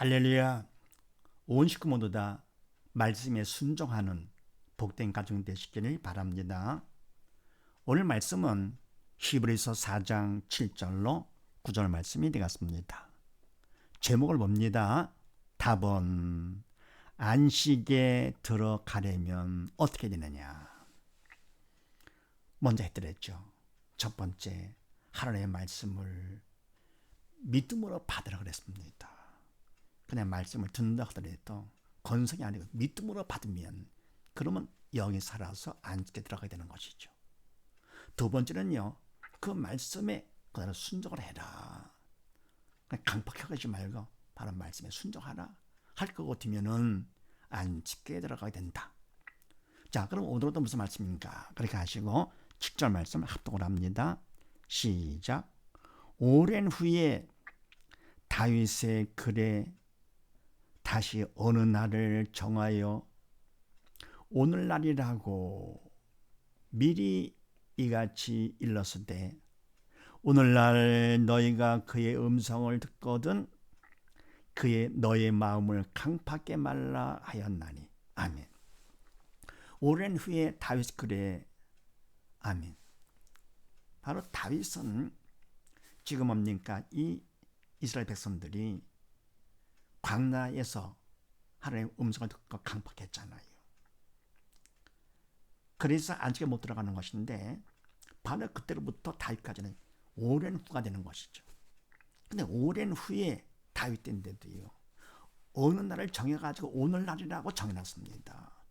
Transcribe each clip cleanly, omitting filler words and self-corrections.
할렐루야. 온 식구 모두 다 말씀에 순종하는 복된 가정 되시기를 바랍니다. 오늘 말씀은 히브리서 4장 7절로 9절 말씀이 되겠습니다. 제목을 봅니다. 답은 안식에 들어가려면 어떻게 되느냐. 먼저 해드렸죠. 첫 번째, 하나님의 말씀을 믿음으로 받으라 그랬습니다. 그냥 말씀을 듣는다 하더라도 건성이 아니고 믿음으로 받으면 그러면 영이 살아서 안식에 들어가게 되는 것이죠. 두 번째는요, 그 말씀에 그대로 순종을 해라. 그냥 강박하지 말고 바로 말씀에 순종하라. 할 것 같으면은 안식에 들어가게 된다. 자, 그럼 오늘도 무슨 말씀입니까? 그렇게 하시고 7절 말씀 합독을 합니다. 시작. 오랜 후에 다윗의 글에 다시 어느 날을 정하여 오늘날이라고 미리 이같이 일렀으되 오늘날 너희가 그의 음성을 듣거든 너의 마음을 강팍게 말라 하였나니. 아멘. 오랜 후에 다윗 글에 아멘. 바로 다윗은 지금 뭡니까? 이 이스라엘 백성들이 광야에서 하나님의 음성을 듣고 강팍했잖아요. 그래서 안식에 못 들어가는 것인데 바로 그때로부터 다윗까지는 오랜 후가 되는 것이죠. 근데 오랜 후에 다윗 때인데도요, 어느 날을 정해가지고 오늘날이라고 정해놨습니다.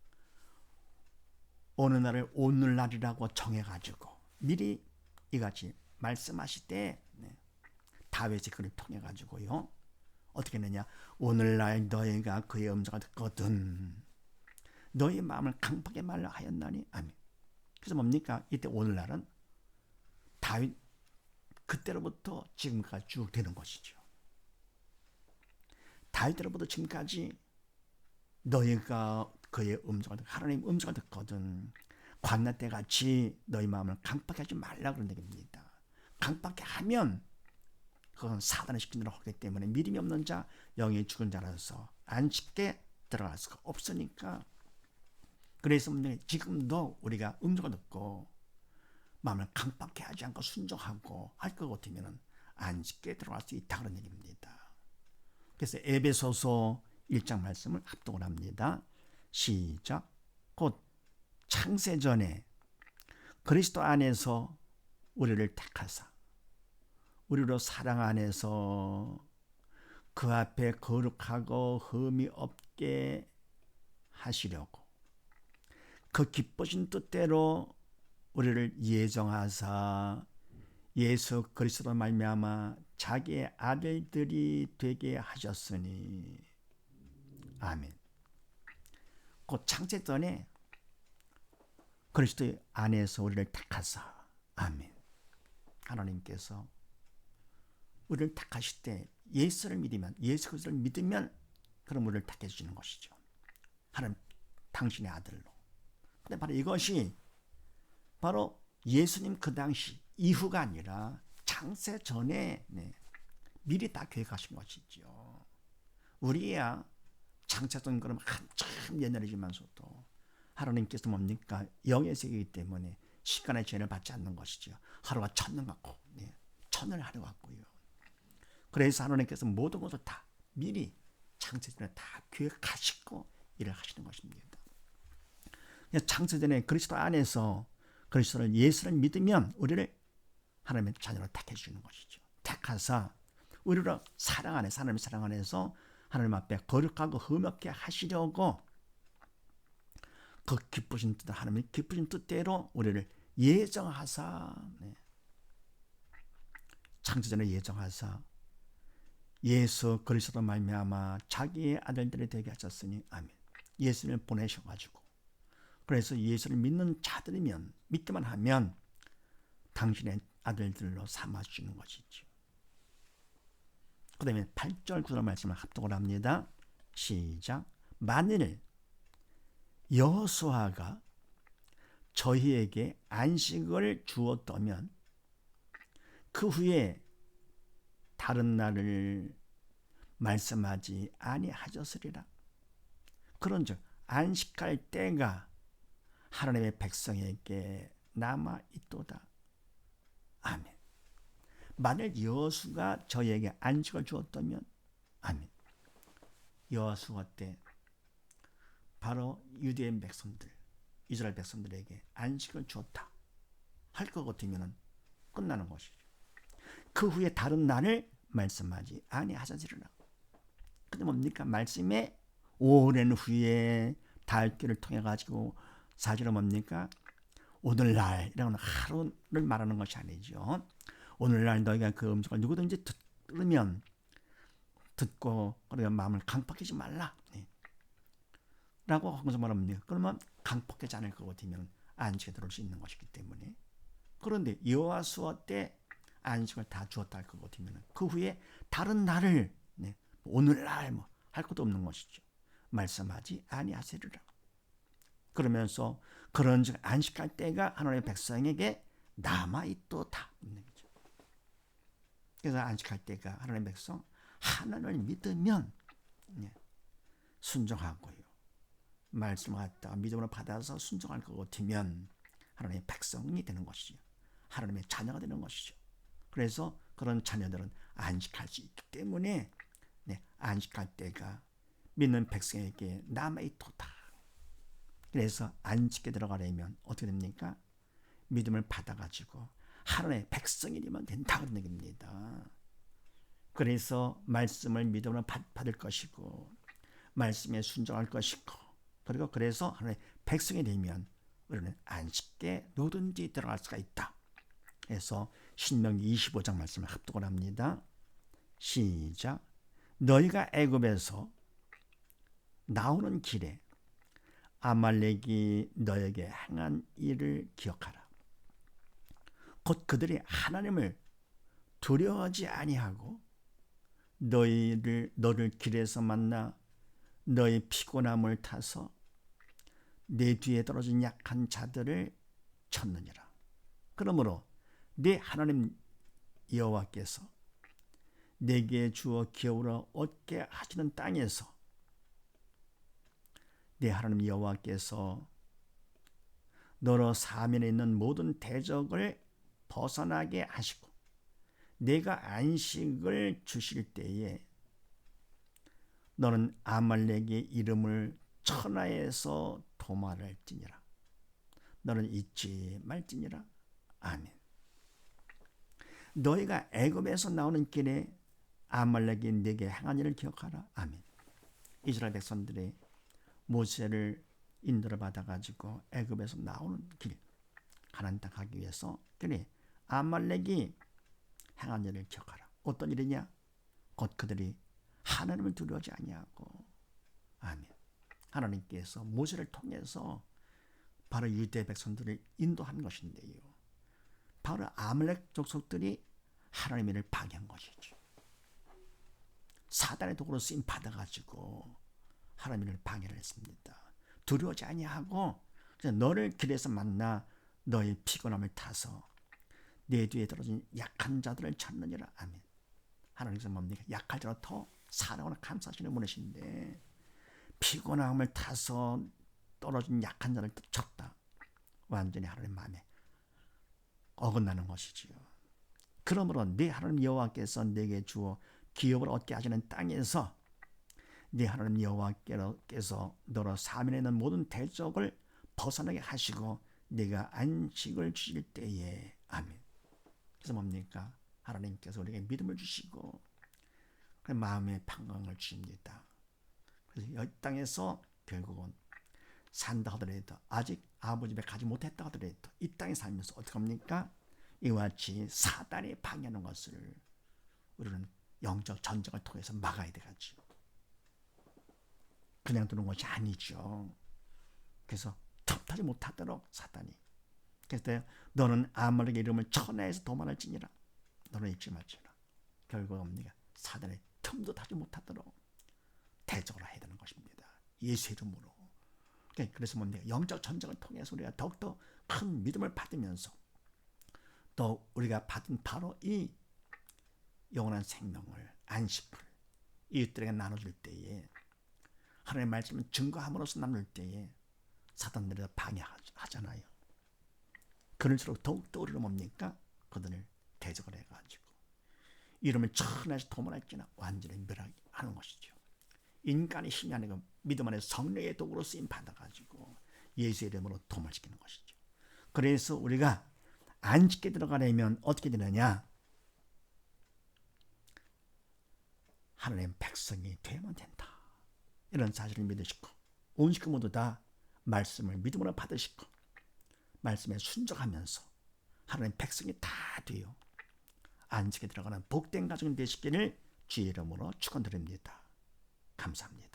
어느 날을 오늘날이라고 정해가지고 미리 이같이 말씀하실 때 다윗의 글을 통해가지고요, 어떻게 했느냐. 오늘날 너희가 그의 음성을 듣거든 너희 마음을 강팍게 말라 하였나니. 아멘. 그래서 뭡니까? 이때 오늘날은 다윗 그때로부터 지금까지 쭉 되는 것이죠. 다윗 때로부터 지금까지 너희가 그의 음성을 듣고 하나님 음성을 듣거든 광야 때 같이 너희 마음을 강팍게 하지 말라 그런 얘기입니다. 강팍게 하면 그건 사단의 시키는 하기 때문에 믿음이 없는 자, 영이 죽은 자라서 안식에 들어갈 수가 없으니까. 그래서 지금도 우리가 음성을 듣고 마음을 강팍게 하지 않고 순종하고 할 것 같으면 안식에 들어갈 수 있다 그런 얘기입니다. 그래서 에베소서 1장 말씀을 합독을 합니다. 시작. 곧 창세전에 그리스도 안에서 우리를 택하사 우리로 사랑 안에서 그 앞에 거룩하고 흠이 없게 하시려고 그 기쁘신 뜻대로 우리를 예정하사 예수 그리스도 말미암아 자기의 아들들이 되게 하셨으니. 아멘. 곧 창세전에 그리스도 안에서 우리를 택하사. 아멘. 하나님께서 우리를 택하실 때 예수를 믿으면, 예수 그리스도를 믿으면 그럼 우리를 택해 주시는 것이죠. 하나님 당신의 아들로. 근데 바로 이것이 바로 예수님 그 당시 이후가 아니라 창세 전에 미리 다 계획하신 것이죠. 우리야 창세전 그럼 한참 옛날이지만서도 하나님께서 뭡니까? 영의 세계이기 때문에 시간의 죄를 받지 않는 것이죠. 하루가 천년 같고 천을 하루 같고요. 그래서 하나님께서 모든 것을 다 미리 창세전에 다 계획하시고 일을 하시는 것입니다. 창세전에 그리스도 안에서 그리스도를 예수를 믿으면 우리를 하나님의 자녀로 택해 주는 것이죠. 택하사 우리를 사랑 안에서, 하나님의 사랑 안에서 하나님 앞에 거룩하고 흠없게 하시려고 그 기쁘신 뜻, 하나님의 기쁘신 뜻대로 우리를 예정하사, 창세전에 예정하사 예수 그리스도 말미암아 자기의 아들들이 되게 하셨으니. 아멘. 예수를 보내셔가지고 그래서 예수를 믿는 자들이면, 믿기만 하면 당신의 아들들로 삼아주시는 것이죠. 그 다음에 8절 9절 말씀을 합독을 합니다. 시작. 만일 여호수아가 저희에게 안식을 주었다면 그 후에 다른 날을 말씀하지 아니하셨으리라. 그런즉 안식할 때가 하나님의 백성에게 남아 있도다. 아멘. 만일 여호수가 저희에게 안식을 주었다면, 아멘. 여호수아 때 바로 유대인 백성들, 이스라엘 백성들에게 안식을 주었다 할 것 같으면 끝나는 것이죠. 그 후에 다른 날을 말씀하지 아니하셨으리라. 근데 뭡니까? 말씀에 오랜 후에 달기를 통해 가지고 사실은 뭡니까? 오늘날이라는 하루를 말하는 것이 아니죠. 오늘날 너희가 그 음성을 누구든지 들으면 듣고 그러면 마음을 강팍하지 말라. 네. 라고 하면서 말합니다. 그러면 강팍하지 않을 것 같으면 안식에 들어올 수 있는 것이기 때문에. 그런데 여호수아 때 안식을 다 주었다 할 것 같으면 그 후에 다른 날을 네, 오늘날 뭐 할 것도 없는 것이죠. 말씀하지 아니하시리라. 그러면서 그런즉 안식할 때가 하나님의 백성에게 남아 있도다. 그래서 안식할 때가 하나님의 백성 하나님을 믿으면 순종하고요. 말씀을 갖다가 믿음으로 받아서 순종할 것 같으면 하나님의 백성이 되는 것이죠. 하나님의 자녀가 되는 것이죠. 그래서 그런 자녀들은 안식할 수 있기 때문에 안식할 때가 믿는 백성에게 남아있도다. 그래서 안식에 들어가려면 어떻게 됩니까? 믿음을 받아가지고 하나님의 백성이 되면 된다는 얘기입니다. 그래서 말씀을 믿음으로 받을 것이고 말씀에 순종할 것이고 그리고 그래서 하나님의 백성이 되면 우리는 안식에 누구든지 들어갈 수가 있다. 그래서 신명기 25장 말씀을 합독을 합니다. 시작. 너희가 애굽에서 나오는 길에 아말렉이 너에게 행한 일을 기억하라. 곧 그들이 하나님을 두려워하지 아니하고 너를 길에서 만나 너희 피곤함을 타서 내 뒤에 떨어진 약한 자들을 쳤느니라. 그러므로 네 하나님 여호와께서 내게 주어 기업으로 얻게 하시는 땅에서 네 하나님 여호와께서 너로 사면에 있는 모든 대적을 벗어나게 하시고 내가 안식을 주실 때에 너는 아말렉의 이름을 천하에서 도말할지니라. 너는 잊지 말지니라. 아멘. 너희가 애굽에서 나오는 길에 아말렉이 네게 행한 일을 기억하라. 아멘. 이스라엘 백성들의 모세를 인도를 받아가지고 애굽에서 나오는 길 가나안 땅 가기 위해서 그래 아말렉이 행한 일을 기억하라. 어떤 일이냐? 곧 그들이 하나님을 두려워하지 아니하고 아멘. 하나님께서 모세를 통해서 바로 유대 백성들을 인도한 것인데요. 바로 아말렉 족속들이 하나님의 일을 방해한 것이죠. 사단의 도구로 쓰임 받아가지고 하나님의 일을 방해를 했습니다. 두려워하지 아니하고 너를 길에서 만나 너의 피곤함을 타서 내 뒤에 떨어진 약한 자들을 찾느니라. 아멘. 하나님께서 뭡니까? 약할 자로 더 사랑으로 감싸시는 분이신데 피곤함을 타서 떨어진 약한 자를 쳤다. 완전히 하나님 마음에 어긋나는 것이지요. 그러므로 네 하나님 여호와께서 내게 주어 기업을 얻게 하시는 땅에서 네 하나님 여호와께서 너로 사면에 있는 모든 대적을 벗어나게 하시고 네가 안식을 주실 때에 아멘. 그래서 뭡니까? 하나님께서 우리에게 믿음을 주시고 마음의 평강을 주십니다. 그래서 이 땅에서 결국은 산다 하더라도 아직 아버지 집에 가지 못했다 하더라도 이 땅에 살면서 어떻게 합니까? 이와 같이 사단이 방해하는 것을 우리는 영적 전쟁을 통해서 막아야 되겠죠. 그냥 두는 것이 아니죠. 그래서 틈타지 못하도록 사단이. 그래서 너는 아말렉의 이름을 천하에서 도말할지니라. 너는 잊지 말지라. 결국 뭡니까? 사단의 틈도 타지 못하도록 대적을 해야 되는 것입니다. 예수의 이름으로. 그래서 뭡니까? 영적 전쟁을 통해서 우리가 더욱더 큰 믿음을 받으면서 또 우리가 받은 바로 이 영원한 생명을 안식을 이웃들에게 나눠줄 때에, 하나님의 말씀을 증거함으로써 나눌 때에 사단들이 방해하잖아요. 그럴수록 더욱더 우리는 뭡니까? 그들을 대적을 해가지고 이름을 천하에서 도말할지나 완전히 멸하는 것이죠. 인간의 힘이 아니고 믿음 안에 성령의 도구로 쓰임 받아가지고 예수의 이름으로 도말시키는 것이죠. 그래서 우리가 안식에 들어가려면 어떻게 되느냐? 하나님의 백성이 되면 된다. 이런 사실을 믿으시고 온 식구 모두 다 말씀을 믿음으로 받으시고 말씀에 순종하면서 하나님의 백성이 다 되어 안식에 들어가는 복된 가정이 되시기를 주의 이름으로 축원드립니다. 감사합니다.